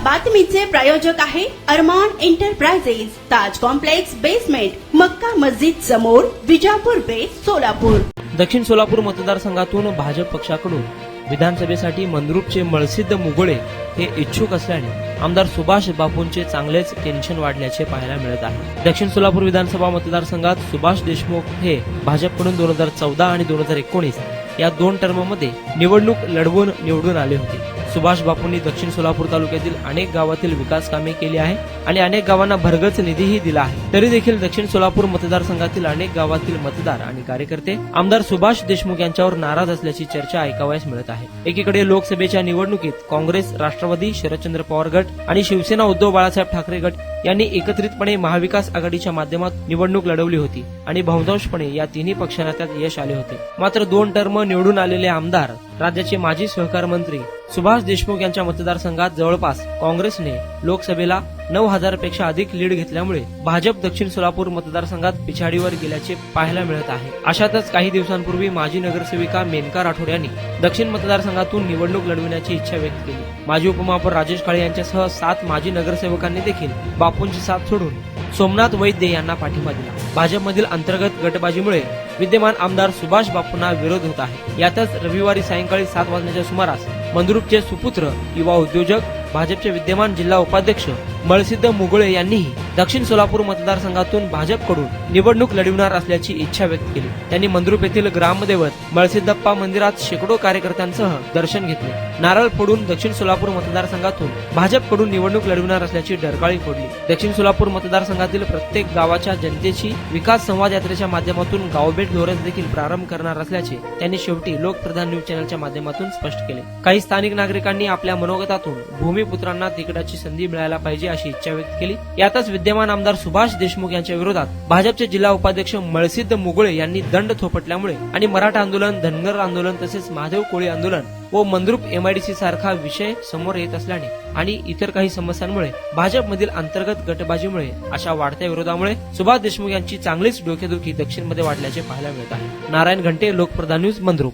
बातमीचे प्रायोजक आहे अरमान एंटरप्राइजेस, ताज complex basement, Makka Masjid समोर, विजापूर बेस, सोलापूर। दक्षिण सोलापूर मतदारसंघातून भाजप पक्षाकडून विधानसभेसाठी मंद्रुपचे मळसिद्ध मुगळे हे इच्छुक असल्याने आमदार सुभाष बापूंचे चांगलेच टेन्शन वाढल्याचे पाहायला मिळत आहे। दक्षिण सोलापूर विधानसभा मतदारसंघात सुभाष देशमुख हे भाजपकडून 2014 आणि 2019 या 2 टर्ममध्ये निवडणूक लढवून निवडून आले होते। सुभाष बापूंनी दक्षिण सोलापूर तालुक्यातील अनेक गावातील विकास कामे केली आहे आणि अनेक गावांना भरगच निधीही दिला आहे। तरी देखील दक्षिण सोलापूर मतदारसंघातील अनेक गावातील मतदार आणि कार्यकर्ते आमदार सुभाष देशमुख यांच्यावर नाराज असल्याची चर्चा ऐकावयास मिळत आहे। एकीकडे लोकसभेच्या निवडणुकीत काँग्रेस, राष्ट्रवादी, शरदचंद्र पवार गट आणि शिवसेना उद्धव बाळासाहेब ठाकरे गट यांनी एकत्रितपणे महाविकास आघाडीच्या माध्यमातून निवडणूक लढवली होती आणि बहुतांशपणे या तिन्ही पक्षांना त्यात यश आले होते। मात्र 2 टर्म निवडून आलेले आमदार राज्याचे माजी सहकार मंत्री सुभाष देशमुख यांच्या मतदारसंघात जवळपास काँग्रेसने लोकसभेला 9,000 पेक्षा अधिक लीड घेतल्यामुळे भाजप दक्षिण सोलापूर मतदारसंघात पिछाडीवर गेल्याचे पाहायला मिळत आहे। अशातच काही दिवसांपूर्वी माजी नगरसेविका मेनका राठोड यांनी दक्षिण मतदारसंघातून निवडणूक लढविण्याची इच्छा व्यक्त केली। माजी उपमहापौर राजेश काळे यांच्यासह 7 माजी नगरसेवकांनी देखील बापूंची साथ सोडून सोमनाथ वैद्य यांना पाठिंबा दिला। भाजपमधील अंतर्गत गटबाजीमुळे विद्यमान आमदार सुभाष बापूंना विरोध होत आहे। यातच रविवारी सायंकाळी 7 वाजण्याच्या सुमारास मंद्रुपचे सुपुत्र, युवा उद्योजक, भाजपचे विद्यमान जिल्हा उपाध्यक्ष मळसिद्ध मुगळे यांनीही दक्षिण सोलापूर मतदारसंघातून भाजपकडून निवडणूक लढविणार असल्याची इच्छा व्यक्त केली। त्यांनी मंद्रुप येथील ग्रामदैवत मळसिद्धप्पा मंदिरात शेकडो कार्यकर्त्यांसह दर्शन घेतले। नारळ फोडून दक्षिण सोलापूर मतदारसंघातून भाजपकडून निवडणूक लढविणार असल्याची डरकाळी फोडली। दक्षिण सोलापूर मतदारसंघातील प्रत्येक गावाच्या जनतेची विकास संवाद यात्रेच्या माध्यमातून गावभेट दौऱ्यास देखील प्रारंभ करणार असल्याचे त्यांनी शेवटी लोकप्रधान न्यूज चॅनलच्या माध्यमातून स्पष्ट केले। काही स्थानिक नागरिकांनी आपल्या मनोगतातून भूमिपुत्रांना तिकिटाची संधी मिळायला पाहिजे अशी इच्छा व्यक्त केली। यातच विद्यमान आमदार सुभाष देशमुख यांच्या विरोधात भाजपचे जिल्हा उपाध्यक्ष मळसिद्ध मुगळे यांनी दंड थोपटल्यामुळे आणि मराठा आंदोलन, धनगर आंदोलन तसेच महादेव कोळी आंदोलन व मंद्रुप MIDC सारखा विषय समोर येत असल्याने आणि इतर काही समस्यांमुळे भाजपमधील अंतर्गत गटबाजीमुळे अशा वाढत्या विरोधामुळे सुभाष देशमुख यांची चांगलीच डोकेदुखी दक्षिणमध्ये वाढल्याचे पाहायला मिळत आहे। नारायण घंटे, लोकप्रधान न्यूज, मंद्रुप।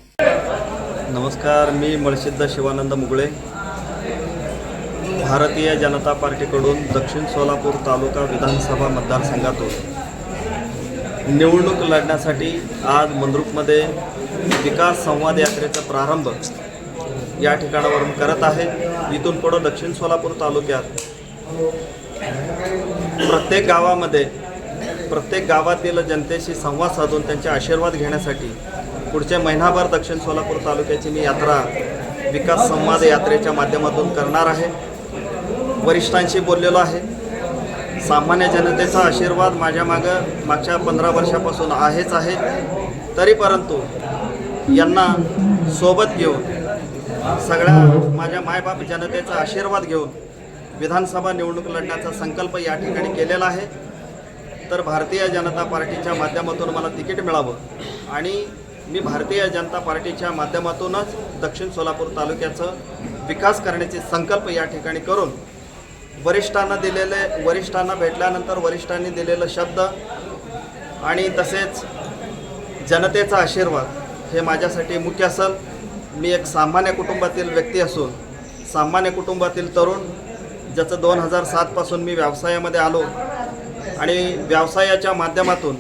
नमस्कार, मी मळसिद्ध शिवानंद मुगळे, भारतीय जनता पार्टीकडून दक्षिण सोलापूर तालुका विधानसभा मतदारसंघातून निवडणूक लढण्यासाठी आज मंद्रुपमध्ये विकास संवाद यात्रेचा प्रारंभ या ठिकाणावरून करत आहे। इथून पुढे दक्षिण सोलापूर तालुक्यात प्रत्येक गावातील जनतेशी संवाद साधून त्यांचे आशीर्वाद घेण्यासाठी पुढचे महिनाभर दक्षिण सोलापूर तालुक्याची मी यात्रा विकास संवाद यात्रेच्या माध्यमातून करणार आहे। वरिष्ठांशी बोललेलो आहे। सामान्य जनतेचा आशीर्वाद माझ्या मागच्या 15 वर्षापासून आहेच आहे। तरी परंतु यांना सोबत घेऊन सगळ्या माझ्या मायबाप जनतेचा आशीर्वाद घेऊन विधानसभा निवडणूक लढण्याचा संकल्प या ठिकाणी केलेला आहे। तर भारतीय जनता पार्टीच्या माध्यमातून मला तिकीट मिळावं आणि मी भारतीय जनता पार्टीच्या माध्यमातूनच दक्षिण सोलापूर तालुक्याचं विकास करण्याचे संकल्प या ठिकाणी करून वरिष्ठांना भेटल्यानंतर वरिष्ठांनी दिलेलं शब्द आणि तसेच जनतेचा आशीर्वाद हे माझ्यासाठी मुख्य असेल। मी एक सामान्य कुटुंबातील व्यक्ती असून सामान्य कुटुंबातील तरुण, ज्याचं 2007 पासून मी व्यवसायामध्ये आलो आणि व्यवसायाच्या माध्यमातून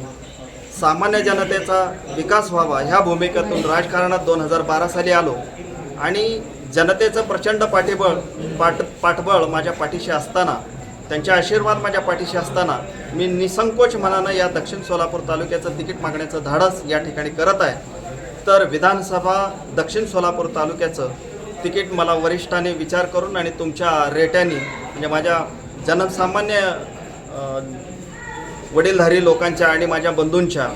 सामान्य जनतेचा विकास व्हावा ह्या भूमिकेतून राजकारणात 2012 साली आलो आणि जनतेचं प्रचंड पाठबळ माझ्या पाठीशी असताना, त्यांचे आशीर्वाद माझ्या पाठीशी असताना मी निसंकोच मनानं या दक्षिण सोलापूर तालुक्याचं तिकीट मागण्याचं धाडस या ठिकाणी करत आहे। तर विधानसभा दक्षिण सोलापूर तालुक्याचं तिकीट मला वरिष्ठांनी विचार करून आणि तुमच्या रेट्याने म्हणजे माझ्या जनसामान्य वडीलधारी लोकांच्या आणि माझ्या बंधूंच्या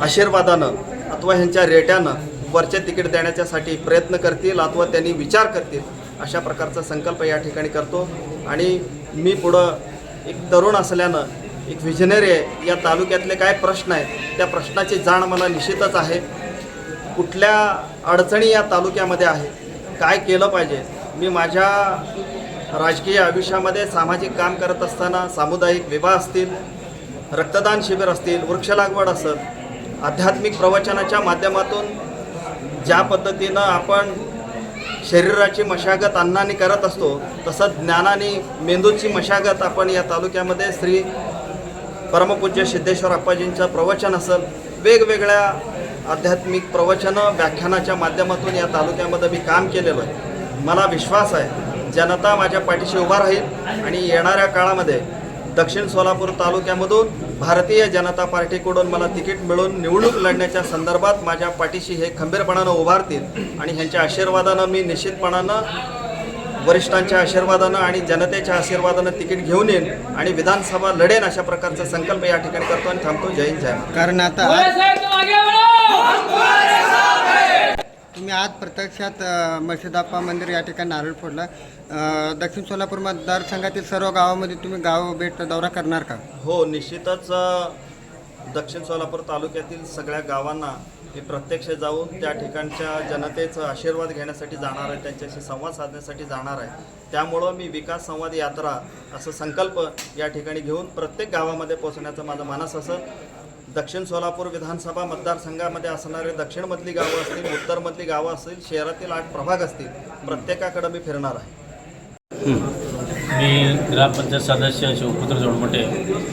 आशीर्वादानं अथवा ह्यांच्या रेट्यानं वरचे तिकीट देण्याच्यासाठी प्रयत्न करतील अथवा त्यांनी विचार करतील अशा प्रकारचा संकल्प या ठिकाणी करतो। आणि मी पुढं एक तरुण असल्यानं एक व्हिजनरी आहे। या तालुक्यातले काय प्रश्न आहेत त्या प्रश्नाची जाण मला निश्चितच आहे। कुठल्या अडचणी या तालुक्यामध्ये आहे, काय केलं पाहिजे। मी माझ्या राजकीय आयुष्यामध्ये सामाजिक काम करत असताना सामुदायिक विवाह असतील, रक्तदान शिबिर असतील, वृक्ष लागवड असेल, आध्यात्मिक प्रवचनाच्या माध्यमातून ज्या पद्धतीनं आपण शरीराची मशागत अन्नाने करत असतो तसंच ज्ञानाने मेंदूची मशागत आपण या तालुक्यामध्ये श्री परमपूज्य सिद्धेश्वर अप्पाजींचं प्रवचन असेल, वेगवेगळ्या आध्यात्मिक प्रवचनं व्याख्यानाच्या माध्यमातून या तालुक्यामध्ये मी काम केलेलं आहे. मला विश्वास आहे जनता माझ्या पाठीशी उभा राहील आणि येणाऱ्या काळामध्ये दक्षिण सोलापूर तालुक्यामधून भारतीय जनता पार्टीकडून मला तिकीट मिळून निवडणूक लढण्याच्या संदर्भात माझ्या पाठीशी हे खंबीरपणानं उभारतील आणि ह्यांच्या आशीर्वादानं मी निश्चितपणानं वरिष्ठांच्या आशीर्वादानं आणि जनतेच्या आशीर्वादानं तिकीट घेऊन येईन आणि विधानसभा लढेन अशा प्रकारचा संकल्प या ठिकाणी करतो आणि थांबतो. जय हिंद, जय महाराष्ट्र. कारण आता तुम्ही आज प्रत्यक्षात मशिदाप्पा मंदिर या ठिकाणी नारळ फोडला. दक्षिण सोलापूर मतदारसंघातील सर्व गावामध्ये तुम्ही गाव भेट दौरा करणार का? हो, निश्चितच दक्षिण सोलापूर तालुक्यातील सगळ्या गावांना मी प्रत्यक्ष जाऊन त्या ठिकाणच्या जनतेचा आशीर्वाद घेण्यासाठी जाणार आहे, त्यांच्याशी संवाद साधण्यासाठी जाणार आहे. त्यामुळं मी विकास संवाद यात्रा असं संकल्प या ठिकाणी घेऊन प्रत्येक गावामध्ये पोहोचण्याचं माझं मानस असं. दक्षिण सोलापूर विधानसभा मतदारसंघामध्ये असणारे दक्षिणमधली गावं असतील, उत्तरमधली गावं असतील, शहरातील 8 प्रभाग असतील, प्रत्येकाकडे मी फिरणार आहे. मी ग्रामपंचायत सदस्य शिवपुत्र जोडमोटे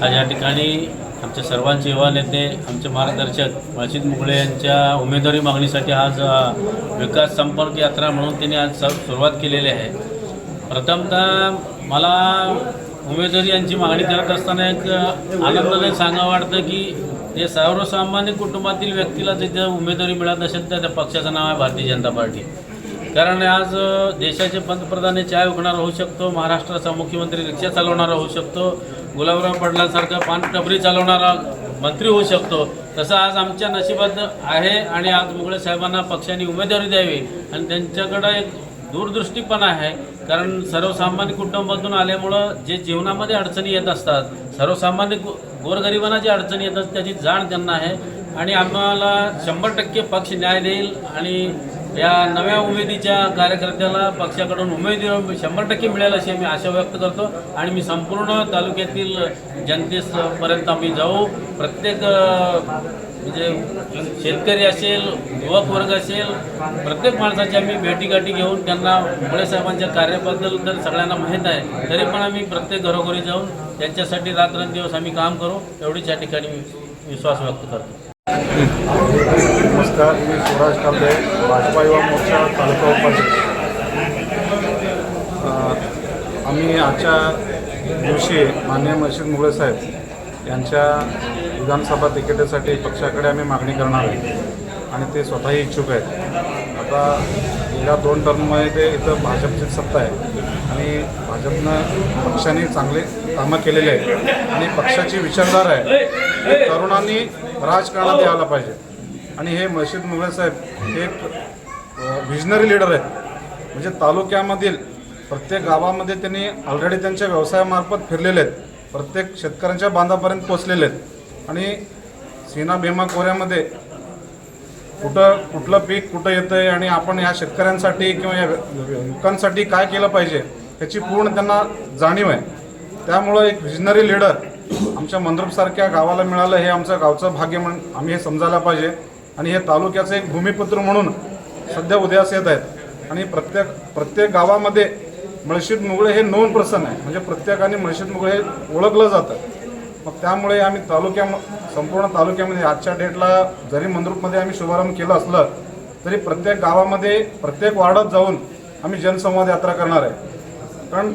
आज या ठिकाणी आमच्या सर्वांचे युवा नेते, आमचे मार्गदर्शक मळशीद मुगळे यांच्या उमेदवारी मागणीसाठी आज विकास संपर्क यात्रा म्हणून त्यांनी आज सुरुवात केलेली आहे. प्रथमतः मला उमेदवारी यांची मागणी करत असताना एक आनंदाने सांगावं वाटतं की ते सर्वसामान्य कुटुंबातील व्यक्तीला तिथे उमेदवारी मिळत नसेल तर त्या पक्षाचं नाव आहे भारतीय जनता पार्टी. कारण आज देशाचे पंतप्रधान चाय विकणारा होऊ शकतो, महाराष्ट्राचा मुख्यमंत्री रिक्षा चालवणारा होऊ शकतो, गुलाबराव पाटलांसारखा पान टपरी चालवणारा मंत्री होऊ शकतो. तसं आज आमच्या नशिबात आहे आणि आज मुगळे साहेबांना पक्षाने उमेदवारी द्यावी आणि त्यांच्याकडं एक दूरदृष्टीपणा आहे. कारण सर्वसामान्य कुटुंबातून आल्यामुळं जे जीवनामध्ये अडचणी येत असतात, सर्वसामान्य गोरगरिबांना जे अडचणी येतात त्याची जाण त्यांना आहे आणि आम्हाला 100% पक्ष न्याय देईल आणि या नव्या उमेदीच्या कार्यकर्त्याला पक्षाकडून उमेदवारी 100% मिळेल अशी मी आशा व्यक्त करतो आणि मी संपूर्ण तालुक्यातील जनतेपर्यंत आम्ही जाऊ. प्रत्येक म्हणजे शेतकरी असेल, युवक वर्ग असेल, प्रत्येक माणसाची आम्ही भेटीगाठी घेऊन त्यांना मुगळे साहेबांच्या कार्याबद्दल तर सगळ्यांना माहीत आहे, तरी पण आम्ही प्रत्येक घरोघरी जाऊन त्यांच्यासाठी रात्रंदिवस आम्ही काम करू एवढीच या ठिकाणी विश्वास व्यक्त करतो. नमस्कार, मी स्वराज कांबळे, भाजपा युवा मोर्चा तालुका उपाध्यक्ष. आम्ही आजच्या दिवशी माननीय मळशीद मुगळे साहेब यांच्या विधानसभा तिकिटासाठी पक्षाकडे आम्ही मागणी करणार आहे आणि ते स्वतःही इच्छुक आहेत. आता गेल्या 2 टर्ममध्ये ते इथं भाजपची सत्ता आहे आणि भाजपनं पक्षाने चांगले कामं केलेले आहेत आणि पक्षाची विचारधारा आहे की तरुणांनी राजकारणात यायला पाहिजे आणि हे मळशीद मुगळे साहेब हे एक व्हिजनरी लीडर आहेत. म्हणजे तालुक्यामधील प्रत्येक गावामध्ये त्यांनी ऑलरेडी त्यांच्या व्यवसायामार्फत फिरलेले आहेत, प्रत्येक शेतकऱ्यांच्या बांधापर्यंत पोचलेले आहेत आणि सीना भीमा खोऱ्यामध्ये कुठलं पीक कुठं येतं आहे आणि आपण ह्या शेतकऱ्यांसाठी किंवा या युवकांसाठी काय केलं पाहिजे त्याची पूर्ण त्यांना जाणीव आहे. त्यामुळं एक व्हिजनरी लीडर आमच्या मंद्रुपसारख्या गावाला मिळालं हे आमचं गावचं भाग्य म्हणून आम्ही हे समजायला पाहिजे आणि हे तालुक्याचं एक भूमिपुत्र म्हणून सध्या उदयास येत आहेत आणि प्रत्येक गावामध्ये मळशीद मुगळे हे नोंद प्रसन्न आहे. म्हणजे प्रत्येकाने मळशीद मुगळे हे ओळखलं जातं. मग त्यामुळे आम्ही संपूर्ण तालुक्यामध्ये आजच्या डेटला जरी मंद्रुपमध्ये आम्ही शुभारंभ केलं असलं तरी प्रत्येक गावामध्ये प्रत्येक वार्डात जाऊन आम्ही जनसंवाद यात्रा करणार आहे. कारण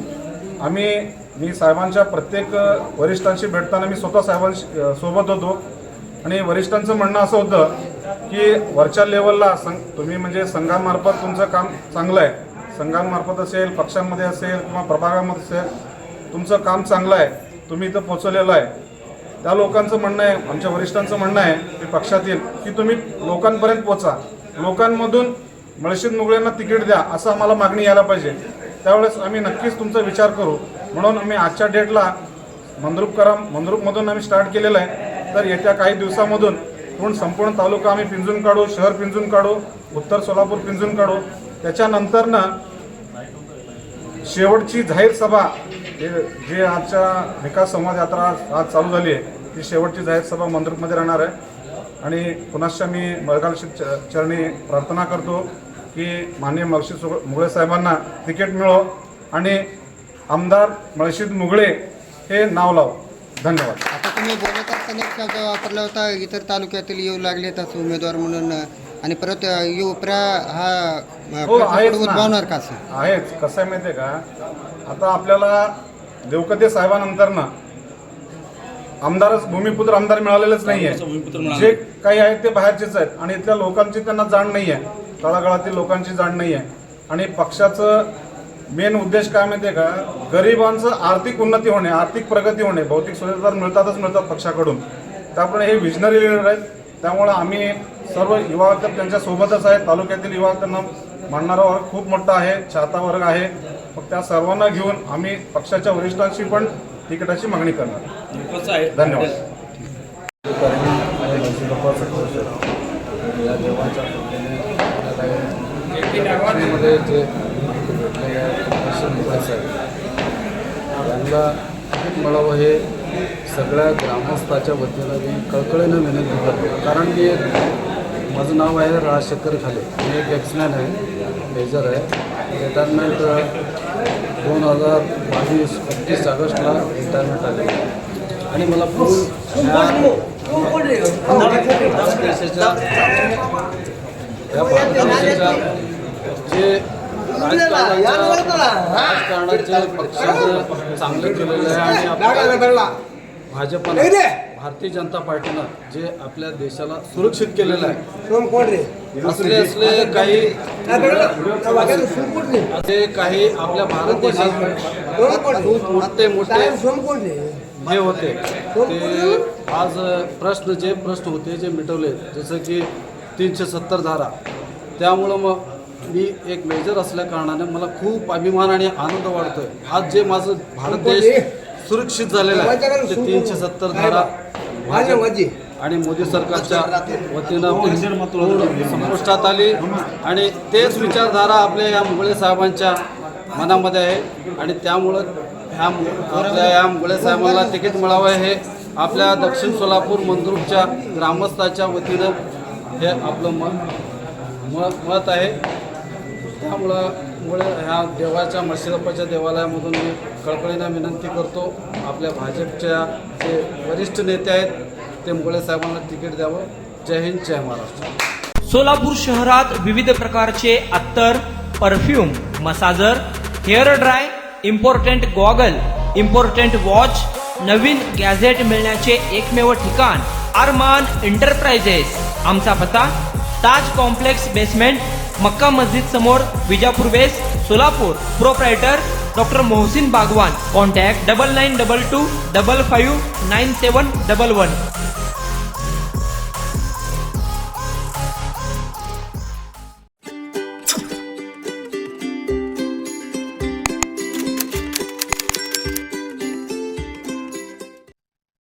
मी साहेबांच्या प्रत्येक वरिष्ठांशी भेटताना मी स्वतः साहेबांशी सोबत होतो आणि वरिष्ठांचं म्हणणं असं होतं की वरच्या लेवलला तुम्ही म्हणजे संघामार्फत तुमचं काम चांगलं आहे, संघांमार्फत असेल, पक्षांमध्ये असेल किंवा प्रभागामध्ये असेल, तुमचं काम चांगलं आहे, तुम्ही इथं पोचवलेलं आहे. त्या लोकांचं म्हणणं आहे, आमच्या वरिष्ठांचं म्हणणं आहे की पक्षातील की तुम्ही लोकांपर्यंत पोचा, लोकांमधून मळशीद मुगळेंना तिकीट द्या असं आम्हाला मागणी यायला पाहिजे. त्यावेळेस आम्ही नक्कीच तुमचा विचार करू म्हणून आम्ही आजच्या डेटला मंद्रुपमधून आम्ही स्टार्ट केलेलं आहे. तर येत्या काही दिवसामधून संपूर्ण तालुका आम्ही पिंजून काढू, शहर पिंजून काढू, उत्तर सोलापूर पिंजून काढू. त्याच्यानंतरनं शेवटची जाहीर सभा जे आजच्या विकास संवाद यात्रा आज चालू झाली आहे ती शेवटची जाहीर सभा मंद्रुपमध्ये राहणार आहे आणि पुनश्च मी मळगाल चरणी प्रार्थना करतो की माननीय मुगळे साहेबांना तिकीट मिळो आणि आमदार मळशीद मुगळे हे नाव लाव. धन्यवाद. आता तुम्ही बोलत असताना एक शब्द वापरला होता, इतर तालुक्यातील येऊ लागले तसं उमेदवार म्हणून, आणि परत उपरा हा हो, प्रश्न आहेच ना. उद्भवणार का असं? आहेच. कसं आहे माहिती आहे का, आता आपल्याला देवकते साहेबानंतरनं आमदारच भूमिपुत्र आमदार मिळालेलेच नाही आहे. जे काही आहेत ते बाहेरचेच आहेत आणि इथल्या लोकांची त्यांना जाण नाही आहे, तळागाळातील लोकांची जाण नाही आहे. आणि पक्षाचं मेन उद्देश काय माहिती आहे का, गरिबांचं आर्थिक उन्नती होणे, आर्थिक प्रगती होणे. भौतिक सुविधा मिळतात पक्षाकडून, त्यामुळे हे विजनरी लीडर आहेत. त्यामुळे आम्ही सर्व युवा त्यांच्या सोबतच आहेत. तालुक्यातील युवा त्यांना मानणारा वर्ग खूप मोठा आहे, चाहता वर्ग आहे. मग त्या सर्वांना घेऊन आम्ही पक्षाच्या वरिष्ठांशी पण तिकिटाची मागणी करणार. धन्यवाद. मध्ये जे यांना तिकीट मिळावं हे सगळ्या ग्रामस्थाच्या वतीनं मी कळकळीनं विनंती करतो. कारण मी माझं नाव आहे राजशेखर खाले, मी एक एक्समॅन आहे, मेजर आहे. रिटायरमेंट 2022 ऑगस्टला रिटायरमेंट आली आणि मला या भारत देशाच्या जे राजकारणाचे पक्षानं चांगलं केलेलं आहे आणि आपल्या भाजपनं, भारतीय जनता पार्टीनं जे आपल्या देशाला सुरक्षित केलेलं आहे. असले काही आपल्या भारत देशात खूप मोठे हे होते ते आज प्रश्न होते जे मिटवले, जसं की 370 धारा. त्यामुळं मग मी एक मेजर असल्या कारणाने मला खूप अभिमान आणि आनंद वाटतोय. आज जे माझं भारत देश सुरक्षित झालेला आहे ते 370 धारा आणि मोदी सरकारच्या वतीनं संपुष्टात आली आणि तेच विचारधारा आपल्या या मुगळे साहेबांच्या मनामध्ये आहे आणि त्यामुळं या मुगळे साहेबांना तिकीट मिळावं हे आपल्या दक्षिण सोलापूर मंद्रुपच्या ग्रामस्थाच्या वतीनं हे आपलं मत आहे. त्यामुळं ह्या देवाच्या मळशीदप्पाच्या देवालयामधून मी कळकळीनं विनंती करतो, आपल्या भाजपच्या जे वरिष्ठ नेते आहेत ते मुगळे साहेबांना तिकीट द्यावं. जय हिंद, जय महाराष्ट्र. सोलापूर शहरात विविध प्रकारचे अत्तर, perfume, massager, hair dry, important goggle, important watch, नवीन गॅझेट मिळण्याचे एकमेव ठिकाण अरमान एंटरप्राइजेस. आमचा पत्ता ताज कॉम्प्लेक्स बेसमेंट, मक्का मस्जिद समोर, Vijapur west, Solapur. Proprietor doctor Mohsin Bagwan. Contact 9922 55 9711.